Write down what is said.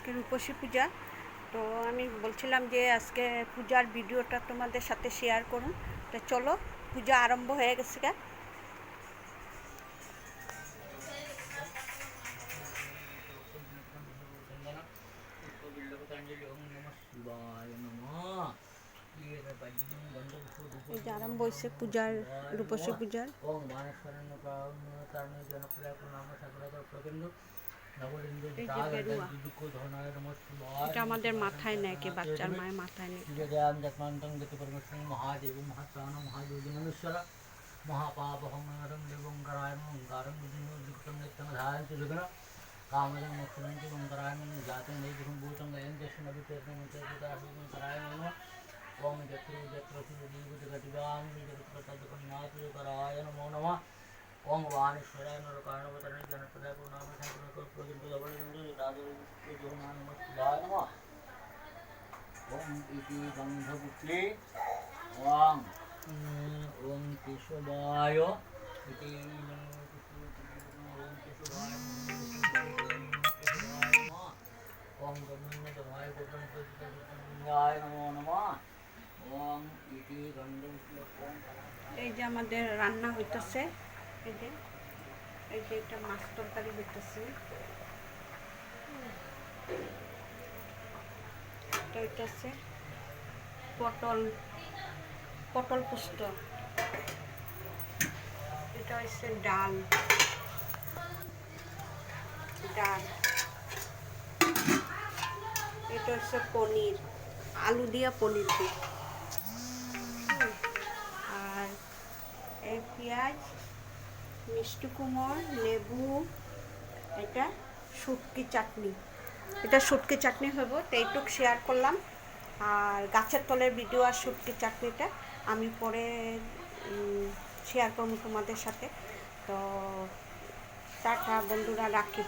আজকে রূপসী পূজা। তো আমি বলছিলাম যে আজকে পূজার ভিডিওটা তোমাদের সাথে শেয়ার করুন। তো চলো, পূজা আরম্ভ হয়ে গেছে। এই যে আরম্ভ হয়েছে পূজার, রূপসী পূজার। এই যে বেরুয়া, এটা আমাদের মাথায় নেয়, কে বাচ্চার মায়ের মাথায় নেয়। ओम जत्र जत्र सुदीपतिघटिकां जगत्कर्ताकन्नाथकराय नमो नमः। ओम वाणेश्वराय नरकारणवतरणे जनप्रदाय पूर्णामृतपूर्णितोजनाय नमः। ओम इति गन्धपुत्रे ओम ओम केशवाय इति ओम केशवाय ओम गन्धपुत्राय गोत्रंगाय नमो नमः। ओम इति गन्धपुत्रे। এই যে আমাদের রান্না হইতেছে, এই যে এটা মাছ তরকারি হইতেছে। এটা হইতেছে পটল পোস্ত। এটা হচ্ছে ডাল। এটা হচ্ছে পনির, আলু দিয়া পনির দিয়ে। আর এই পেঁয়াজ, মিষ্টি কুমড়, লেবু, এটা শুটকি চাটনি। এটা শুটকি চাটনি হইব, তো এইটুক শেয়ার করলাম। আর গাছের তলের ভিডিও আর শুটকি চাটনিটা আমি পরে শেয়ার করবো তোমাদের সাথে। তো টাটা বন্ধুরা, রাখি।